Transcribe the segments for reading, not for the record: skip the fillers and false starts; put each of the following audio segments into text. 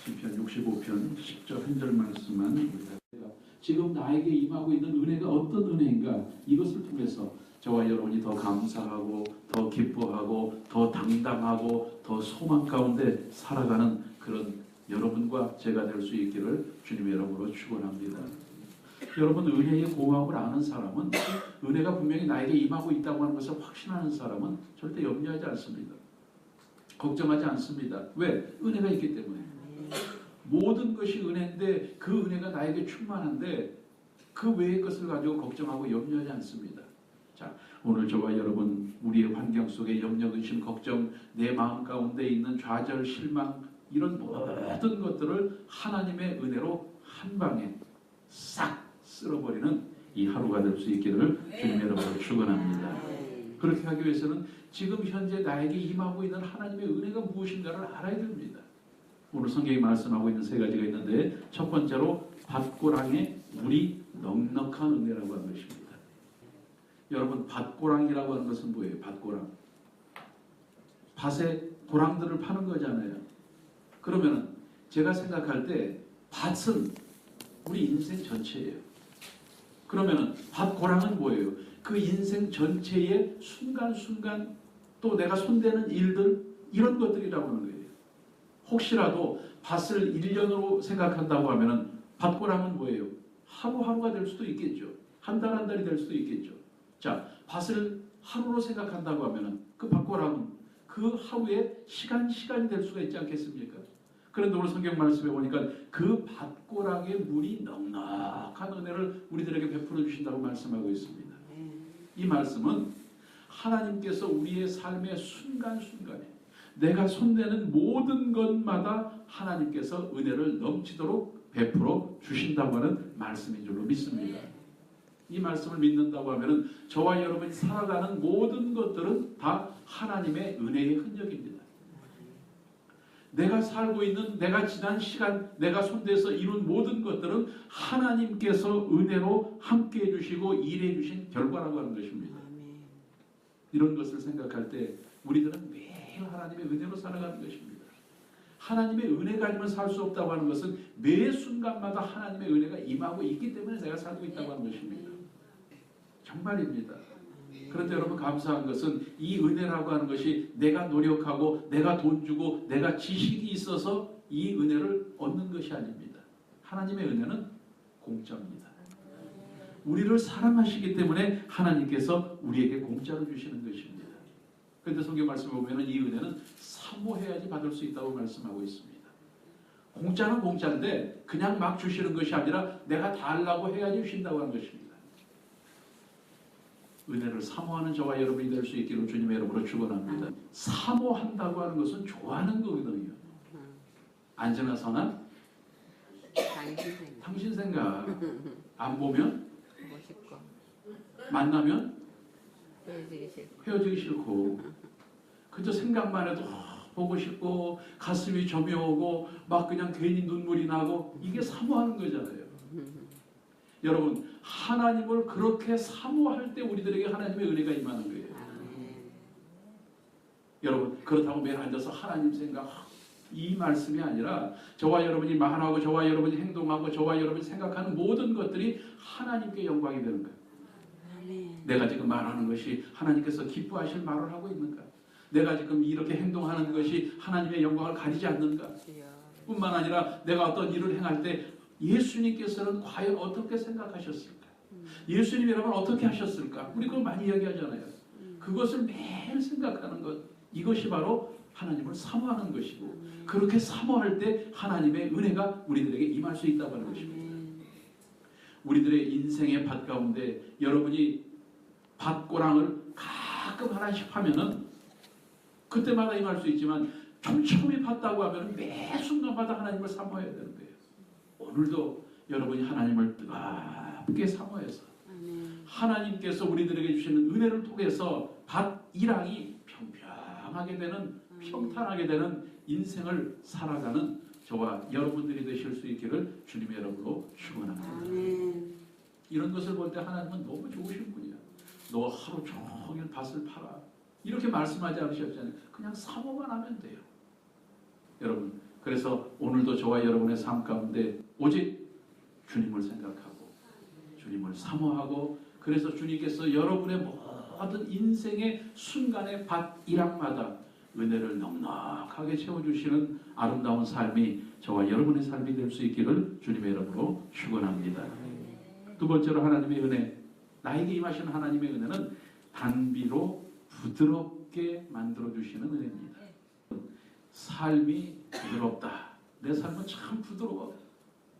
시편 65편 10절 한 절 말씀만 우리가 지금 나에게 임하고 있는 은혜가 어떤 은혜인가, 이것을 통해서 저와 여러분이 더 감사하고 더 기뻐하고 더 당당하고 더 소망 가운데 살아가는 그런 여러분과 제가 될 수 있기를 주님의 이름으로 축원합니다. 여러분, 은혜의 고마움을 아는 사람은, 은혜가 분명히 나에게 임하고 있다고 하는 것을 확신하는 사람은 절대 염려하지 않습니다. 걱정하지 않습니다. 왜? 은혜가 있기 때문에. 모든 것이 은혜인데 그 은혜가 나에게 충만한데 그 외의 것을 가지고 걱정하고 염려하지 않습니다. 자, 오늘 저와 여러분, 우리의 환경 속에 염려, 근심, 걱정, 내 마음 가운데 있는 좌절, 실망, 이런 모든 것들을 하나님의 은혜로 한 방에 싹 쓸어버리는 이 하루가 될 수 있기를 주님의 이름으로 축원합니다. 그렇게 하기 위해서는 지금 현재 나에게 임하고 있는 하나님의 은혜가 무엇인가를 알아야 됩니다. 오늘 성경이 말씀하고 있는 세 가지가 있는데, 첫 번째로 밭고랑에 물이 넉넉한 은혜라고 하는 것입니다. 여러분, 밭고랑이라고 하는 것은 뭐예요? 밭고랑. 밭에 고랑들을 파는 거잖아요. 그러면 제가 생각할 때 밭은 우리 인생 전체예요. 그러면 밭고랑은 뭐예요? 그 인생 전체의 순간순간, 또 내가 손대는 일들, 이런 것들이라고 하는 거예요. 혹시라도 밭을 1년으로 생각한다고 하면 밭고랑은 뭐예요? 하루하루가 될 수도 있겠죠. 한 달 한 달이 될 수도 있겠죠. 자, 밭을 하루로 생각한다고 하면 그 밭고랑은 그 하루에 시간이 될 수가 있지 않겠습니까? 그런데 오늘 성경 말씀에 보니까 그 밭고랑의 물이 넉넉한 은혜를 우리들에게 베풀어 주신다고 말씀하고 있습니다. 이 말씀은 하나님께서 우리의 삶의 순간순간에 내가 손대는 모든 것마다 하나님께서 은혜를 넘치도록 베풀어 주신다고 하는 말씀인 줄로 믿습니다. 이 말씀을 믿는다고 하면 저와 여러분이 살아가는 모든 것들은 다 하나님의 은혜의 흔적입니다. 내가 살고 있는, 내가 지난 시간, 내가 손대서 이룬 모든 것들은 하나님께서 은혜로 함께해 주시고 일해 주신 결과라고 하는 것입니다. 이런 것을 생각할 때 우리들은 매일 하나님의 은혜로 살아가는 것입니다. 하나님의 은혜가 아니면 살 수 없다고 하는 것은 매 순간마다 하나님의 은혜가 임하고 있기 때문에 내가 살고 있다고 하는 것입니다. 정말입니다. 그런데 여러분, 감사한 것은 이 은혜라고 하는 것이 내가 노력하고 내가 돈 주고 내가 지식이 있어서 이 은혜를 얻는 것이 아닙니다. 하나님의 은혜는 공짜입니다. 우리를 사랑하시기 때문에 하나님께서 우리에게 공짜로 주시는 것입니다. 그런데 성경 말씀을 보면 이 은혜는 사모해야지 받을 수 있다고 말씀하고 있습니다. 공짜는 공짜인데 그냥 막 주시는 것이 아니라 내가 달라고 해야지 주신다고 하는 것입니다. 은혜를 사모하는 저와 여러분이 될 수 있기를 주님의 이름으로 축원합니다. 사모한다고 하는 것은 좋아하는 거거든요. 안전한 선한 당신 생각. 안 보면 만나면 헤어지기 싫고 그저 생각만 해도 보고 싶고 가슴이 저며오고 막 그냥 괜히 눈물이 나고, 이게 사모하는 거잖아요. 여러분, 하나님을 그렇게 사모할 때 우리들에게 하나님의 은혜가 임하는 거예요. 여러분, 그렇다고 매일 앉아서 하나님 생각, 이 말씀이 아니라 저와 여러분이 말하고 저와 여러분이 행동하고 저와 여러분이 생각하는 모든 것들이 하나님께 영광이 되는 거예요. 내가 지금 말하는 것이 하나님께서 기뻐하실 말을 하고 있는가? 내가 지금 이렇게 행동하는 것이 하나님의 영광을 가리지 않는가? 뿐만 아니라 내가 어떤 일을 행할 때 예수님께서는 과연 어떻게 생각하셨을까? 예수님이라면 어떻게 하셨을까? 우리 그걸 많이 이야기하잖아요. 그것을 매일 생각하는 것, 이것이 바로 하나님을 사모하는 것이고, 그렇게 사모할 때 하나님의 은혜가 우리들에게 임할 수 있다고 하는 것입니다. 우리들의 인생의 밭 가운데 여러분이 밭고랑을 가끔 하나씩 하면은 그때마다 임할 수 있지만, 촘촘히 팠다고 하면 매 순간마다 하나님을 사모해야 되는 거예요. 오늘도 여러분이 하나님을 뜨겁게 사모해서 하나님께서 우리들에게 주시는 은혜를 통해서 밭 일항이 평평하게 되는, 평탄하게 되는 인생을 살아가는 저와 여러분들이 되실 수 있기를 주님의 이름으로 축원합니다. 이런 것을 볼 때 하나님은 너무 좋으신 분이야. 너 하루 종일 밭을 팔아, 이렇게 말씀하지 않으셨잖아요. 그냥 사모만 하면 돼요. 여러분, 그래서 오늘도 저와 여러분의 삶 가운데 오직 주님을 생각하고 주님을 사모하고, 그래서 주님께서 여러분의 모든 인생의 순간의 밭 일학마다 은혜를 넉넉하게 채워주시는 아름다운 삶이 저와 여러분의 삶이 될 수 있기를 주님의 이름으로 축원합니다. 두 번째로 하나님의 은혜, 나에게 임하시는 하나님의 은혜는 단비로 부드럽게 만들어주시는 은혜입니다. 삶이 부드럽다. 내 삶은 참 부드러워.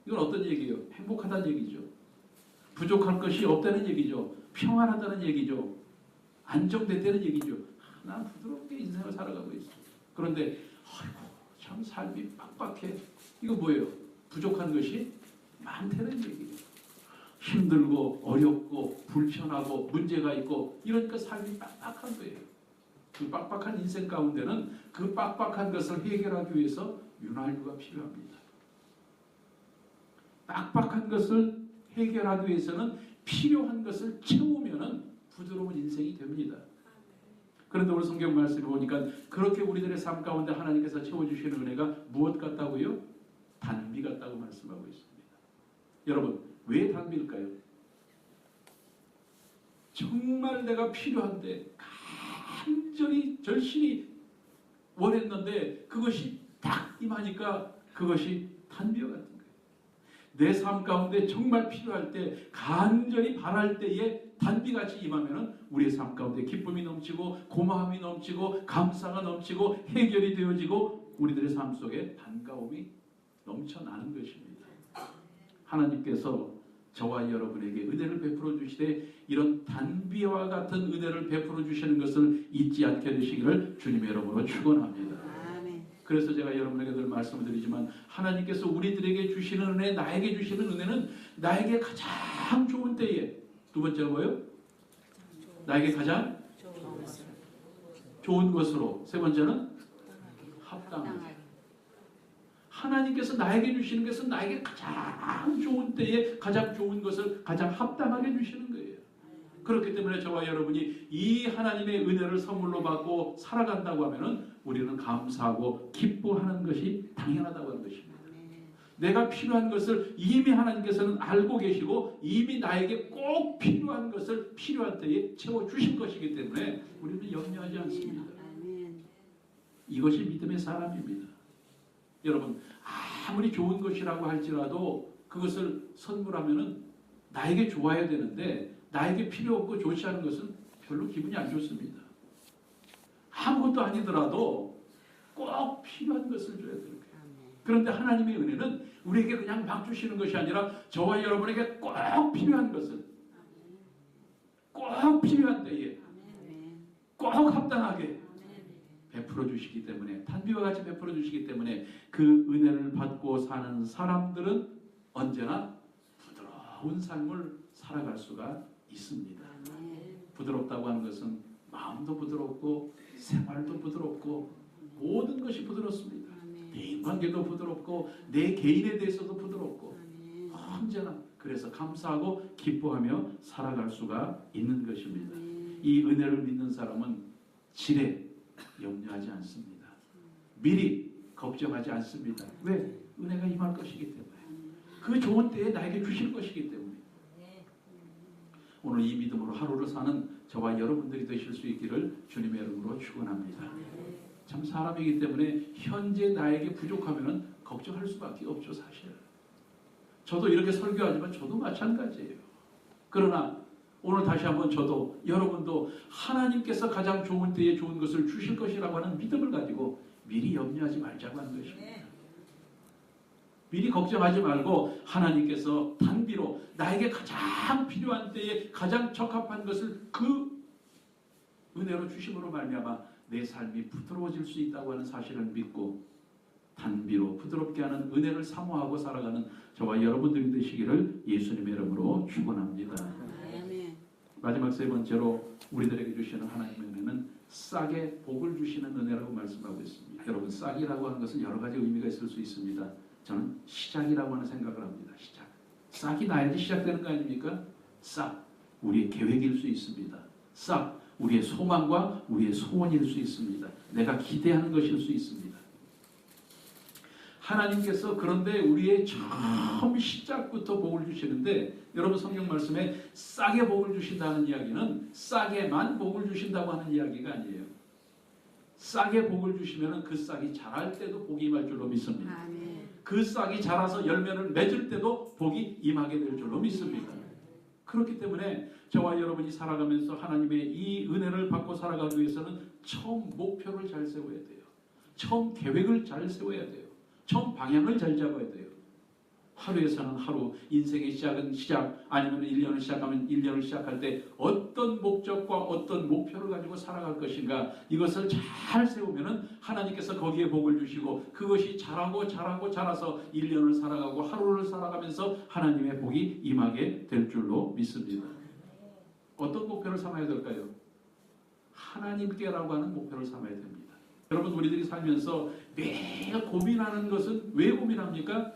이건 어떤 얘기예요? 행복하다는 얘기죠. 부족할 것이 없다는 얘기죠. 평안하다는 얘기죠. 안정됐다는 얘기죠. 난 부드럽게 인생을 살아가고 있어. 그런데 아이고 참 삶이 빡빡해. 이거 뭐예요? 부족한 것이 많다는 얘기예요. 힘들고 어렵고 불편하고 문제가 있고 이러니까 삶이 빡빡한 거예요. 그 빡빡한 인생 가운데는 그 빡빡한 것을 해결하기 위해서 윤활유가 필요합니다. 빡빡한 것을 해결하기 위해서는 필요한 것을 채우면은 부드러운 인생이 됩니다. 그런데 오늘 성경 말씀을 보니까 그렇게 우리들의 삶 가운데 하나님께서 채워주시는 은혜가 무엇 같다고요? 단비 같다고 말씀하고 있습니다. 여러분, 왜 단비일까요? 정말 내가 필요한데 간절히 절실히 원했는데 그것이 딱 임하니까 그것이 단비와 같은 거예요. 내 삶 가운데 정말 필요할 때 간절히 바랄 때에 단비같이 임하면은 우리의 삶 가운데 기쁨이 넘치고 고마움이 넘치고 감사가 넘치고 해결이 되어지고 우리들의 삶 속에 반가움이 넘쳐나는 것입니다. 하나님께서 저와 여러분에게 은혜를 베풀어 주시되 이런 단비와 같은 은혜를 베풀어 주시는 것을 잊지 않게 되시기를 주님의 이름으로 축원합니다. 그래서 제가 여러분에게 늘 말씀을 드리지만 하나님께서 우리들에게 주시는 은혜, 나에게 주시는 은혜는 나에게 가장 좋은 때에, 두 번째가 뭐예요? 나에게 가장 좋은 것으로, 세 번째는 합당하게. 하나님께서 나에게 주시는 것은 나에게 가장 좋은 때에 가장 좋은 것을 가장 합당하게 주시는 거예요. 그렇기 때문에 저와 여러분이 이 하나님의 은혜를 선물로 받고 살아간다고 하면은 우리는 감사하고 기뻐하는 것이 당연하다고 하는 것입니다. 내가 필요한 것을 이미 하나님께서는 알고 계시고 이미 나에게 꼭 필요한 것을 필요한 때에 채워주신 것이기 때문에 우리는 염려하지 않습니다. 이것이 믿음의 사람입니다. 여러분, 아무리 좋은 것이라고 할지라도 그것을 선물하면은 나에게 좋아야 되는데 나에게 필요 없고 좋지 않은 것은 별로 기분이 안 좋습니다. 아무것도 아니더라도 꼭 필요한 것을 줘야 되는 거예요. 그런데 하나님의 은혜는 우리에게 그냥 막 주시는 것이 아니라 저와 여러분에게 꼭 필요한 것을 꼭 필요한 때에 꼭 합당하게 베풀어 주시기 때문에, 단비와 같이 베풀어 주시기 때문에 그 은혜를 받고 사는 사람들은 언제나 부드러운 삶을 살아갈 수가 있습니다. 부드럽다고 하는 것은 마음도 부드럽고 생활도 부드럽고 모든 것이 부드럽습니다. 내 인간관계도 부드럽고 내 개인에 대해서도 부드럽고 언제나 그래서 감사하고 기뻐하며 살아갈 수가 있는 것입니다. 이 은혜를 믿는 사람은 지레 염려하지 않습니다. 미리 걱정하지 않습니다. 왜? 은혜가 임할 것이기 때문에. 그 좋은 때에 나에게 주실 것이기 때문에. 오늘 이 믿음으로 하루를 사는 저와 여러분들이 되실 수 있기를 주님의 이름으로 축원합니다. 참 사람이기 때문에 현재 나에게 부족하면 걱정할 수밖에 없죠, 사실. 저도 이렇게 설교하지만 저도 마찬가지예요. 그러나 오늘 다시 한번 저도 여러분도 하나님께서 가장 좋은 때에 좋은 것을 주실 것이라고 하는 믿음을 가지고 미리 염려하지 말자고 하는 것입니다. 미리 걱정하지 말고 하나님께서 단비로 나에게 가장 필요한 때에 가장 적합한 것을 그 은혜로 주심으로 말미암아 내 삶이 부드러워질 수 있다고 하는 사실을 믿고 단비로 부드럽게 하는 은혜를 사모하고 살아가는 저와 여러분들이 되시기를 예수님의 이름으로 축원합니다. 마지막 세 번째로 우리들에게 주시는 하나님의 은혜는 싹에 복을 주시는 은혜라고 말씀하고 있습니다. 여러분, 싹이라고 하는 것은 여러 가지 의미가 있을 수 있습니다. 저는 시작이라고 하는 생각을 합니다. 시작. 싹이 나야지 시작되는 거 아닙니까? 싹, 우리의 계획일 수 있습니다. 싹, 우리의 소망과 우리의 소원일 수 있습니다. 내가 기대하는 것일 수 있습니다. 하나님께서 그런데 우리의 처음 시작부터 복을 주시는데, 여러분 성경 말씀에 싹에 복을 주신다는 이야기는 싹에만 복을 주신다고 하는 이야기가 아니에요. 싹에 복을 주시면 그 싹이 자랄 때도 복이 임할 줄로 믿습니다. 아멘. 그 싹이 자라서 열매를 맺을 때도 복이 임하게 될 줄로 믿습니다. 그렇기 때문에 저와 여러분이 살아가면서 하나님의 이 은혜를 받고 살아가기 위해서는 처음 목표를 잘 세워야 돼요. 처음 계획을 잘 세워야 돼요. 처음 방향을 잘 잡아야 돼요. 하루에서는 하루, 인생의 시작은 시작, 아니면 1년을 시작하면 1년을 시작할 때 어떤 목적과 어떤 목표를 가지고 살아갈 것인가, 이것을 잘 세우면은 하나님께서 거기에 복을 주시고 그것이 자라서 1년을 살아가고 하루를 살아가면서 하나님의 복이 임하게 될 줄로 믿습니다. 어떤 목표를 삼아야 될까요? 하나님께라고 하는 목표를 삼아야 됩니다. 여러분, 우리들이 살면서 매일 고민하는 것은 왜 고민합니까?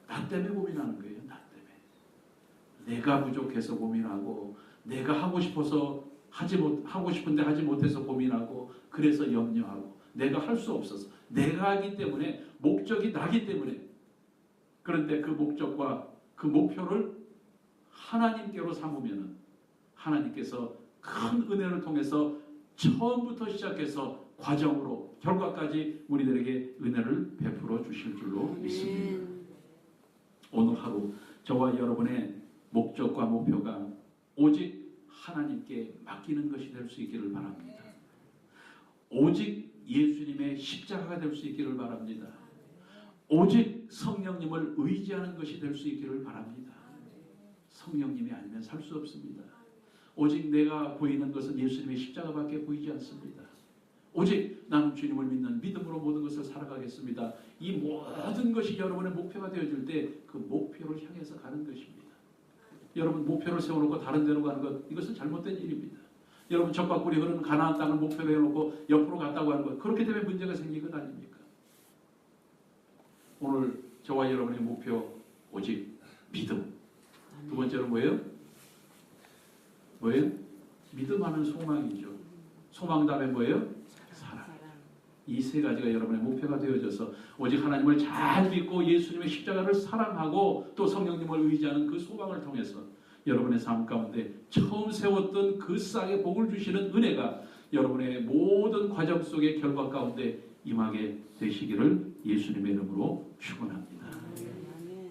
나 때문에 고민하는 거예요. 나 때문에. 내가 부족해서 고민하고, 내가 하고 싶은데 하지 못해서 고민하고, 그래서 염려하고, 내가 할 수 없어서, 내가 하기 때문에, 목적이 나기 때문에. 그런데 그 목적과 그 목표를 하나님께로 삼으면은 하나님께서 큰 은혜를 통해서 처음부터 시작해서 과정으로 결과까지 우리들에게 은혜를 베풀어 주실 줄로 믿습니다. 오늘 하루 저와 여러분의 목적과 목표가 오직 하나님께 맡기는 것이 될 수 있기를 바랍니다. 오직 예수님의 십자가가 될 수 있기를 바랍니다. 오직 성령님을 의지하는 것이 될 수 있기를 바랍니다. 성령님이 아니면 살 수 없습니다. 오직 내가 보이는 것은 예수님의 십자가밖에 보이지 않습니다. 오직 나는 주님을 믿는 믿음으로 모든 것을 살아가겠습니다. 이 모든 것이 여러분의 목표가 되어질 때 그 목표를 향해서 가는 것입니다. 여러분, 목표를 세워놓고 다른 데로 가는 것, 이것은 잘못된 일입니다. 여러분, 적박꿀이 흐르는 가나안 땅을 목표로 해놓고 옆으로 갔다고 하는 것, 그렇기 때문에 문제가 생긴 것 아닙니까? 오늘 저와 여러분의 목표, 오직 믿음. 두 번째로 뭐예요? 믿음하면 소망이죠. 소망 다음에 뭐예요? 사랑. 이 세 가지가 여러분의 목표가 되어져서 오직 하나님을 잘 믿고 예수님의 십자가를 사랑하고 또 성령님을 의지하는 그 소망을 통해서 여러분의 삶 가운데 처음 세웠던 그 싹에 복을 주시는 은혜가 여러분의 모든 과정 속의 결과 가운데 임하게 되시기를 예수님의 이름으로 축원합니다.